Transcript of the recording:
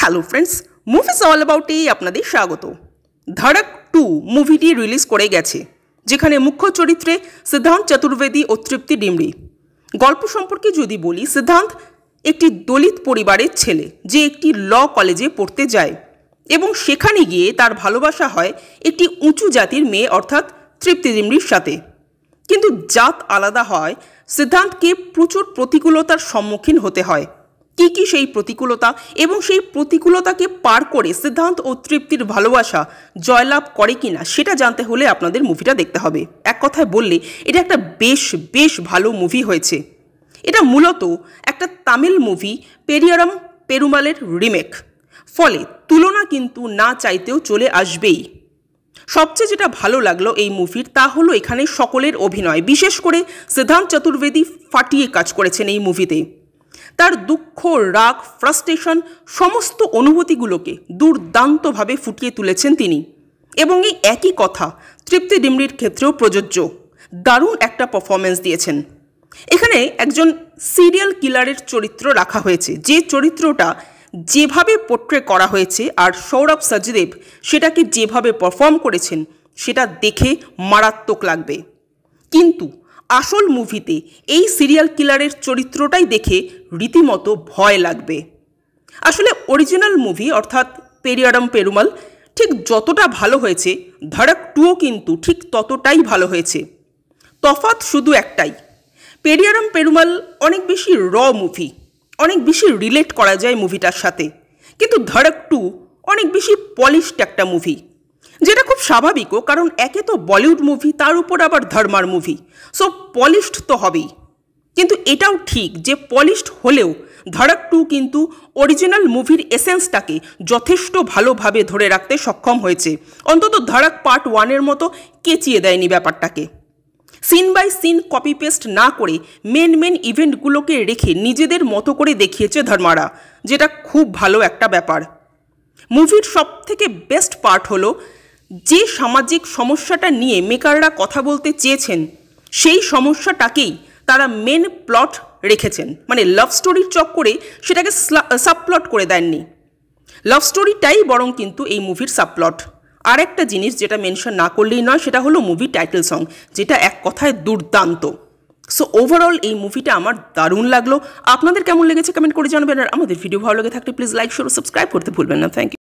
Hello friends, movies all অ্যাবাউটে আপনাদের স্বাগত। ধড়ক 2 মুভিটি রিলিজ করে গেছে, যেখানে মুখ্য চরিত্রে সিদ্ধান্ত চতুর্বেদী ও তৃপ্তি ডিমরি। গল্প সম্পর্কে যদি বলি, সিদ্ধান্ত একটি দলিত পরিবারের ছেলে যে একটি ল কলেজে পড়তে যায় এবং সেখানে গিয়ে তার ভালোবাসা হয় একটি উঁচু জাতির মেয়ে অর্থাৎ তৃপ্তি ডিমরির সাথে। কিন্তু জাত আলাদা হয়, সিদ্ধান্তকে প্রচুর প্রতিকূলতার সম্মুখীন হতে হয়। কি সেই প্রতিকূলতা এবং সেই প্রতিকূলতাকে পার করে সিদ্ধান্ত ও তৃপ্তির ভালোবাসা জয়লাভ করে কিনা সেটা জানতে হলে আপনাদের মুভিটা দেখতে হবে। এক কথায় বললে এটা একটা বেশ ভালো মুভি হয়েছে। এটা মূলত একটা তামিল মুভি পেরিয়ারাম পেরুমালের রিমেক, ফলে তুলনা কিন্তু না চাইতেও চলে আসবেই। সবচেয়ে যেটা ভালো লাগলো এই মুভির তা হলো এখানে সকলের অভিনয়, বিশেষ করে সিদ্ধান্ত চতুর্বেদী ফাটিয়ে কাজ করেছেন এই মুভিতে। তার দুঃখ, রাগ, ফ্রাস্ট্রেশন সমস্ত অনুভূতিগুলোকে দুর্দান্তভাবে ফুটিয়ে তুলেছেন তিনি। এবং এই একই কথা তৃপ্তি ডিমরির ক্ষেত্রেও প্রযোজ্য। দারুণ একটা পারফরমেন্স দিয়েছেন। এখানে একজন সিরিয়াল কিলারের চরিত্র রাখা হয়েছে, যে চরিত্রটা যেভাবে পোট্রে করা হয়েছে আর সৌরভ সচদেব সেটাকে যেভাবে পারফর্ম করেছেন সেটা দেখে মারাত্মক লাগবে। কিন্তু আসল মুভিতে এই সিরিয়াল কিলারের চরিত্রটাই দেখে রীতিমতো ভয় লাগবে। আসলে অরিজিনাল মুভি অর্থাৎ পেরিয়ারাম পেরুমাল ঠিক যতটা ভালো হয়েছে, ধড়ক 2ও কিন্তু ঠিক ততটাই ভালো হয়েছে। তফাৎ শুধু একটাই, পেরিয়ারাম পেরুমাল অনেক বেশি র মুভি, অনেক বেশি রিলেট করা যায় মুভিটার সাথে। কিন্তু ধড়ক 2 অনেক বেশি পলিশড একটা মুভি, যেটা খুব স্বাভাবিকও, কারণ একে তো বলিউড মুভি, তার উপর আবার ধর্মার মুভি, সো পলিশড তো হবেই। কিন্তু এটাও ঠিক যে পলিশড হলেও ধড়ক 2 কিন্তু অরিজিনাল মুভির এসেন্সটাকে যথেষ্ট ভালোভাবে ধরে রাখতে সক্ষম হয়েছে। অন্তত ধড়ক পার্ট 1-এর মতো কেচিয়ে দেয়নি ব্যাপারটাকে। Scene by scene copy paste না করে মেন ইভেন্টগুলোকে রেখে নিজেদের মতো করে দেখিয়েছে ধর্মারা, যেটা খুব ভালো একটা ব্যাপার। মুভির সবথেকে বেস্ট পার্ট হলো যে সামাজিক সমস্যাটা নিয়ে মেকাররা কথা বলতে চেয়েছেন সেই সমস্যাটাকেই তারা মেন প্লট রেখেছেন। মানে লাভ স্টোরির চক্করে সেটাকে সাবপ্লট করে দেননি, লাভ স্টোরিটাই বরং কিন্তু এই মুভির সাবপ্লট। আর একটা জিনিস যেটা মেনশন না করলেই নয়, সেটা হলো মুভি টাইটেল সং, যেটা এক কথায় দুর্দান্ত। সো ওভারঅল এই মুভিটা আমার দারুণ লাগলো। আপনাদের কেমন লেগেছে কমেন্ট করে জানাবেন। আর আমাদের ভিডিও ভালো লেগে থাকলে প্লিজ লাইক, শেয়ার ও সাবস্ক্রাইব করতে ভুলবেন না। Thank you.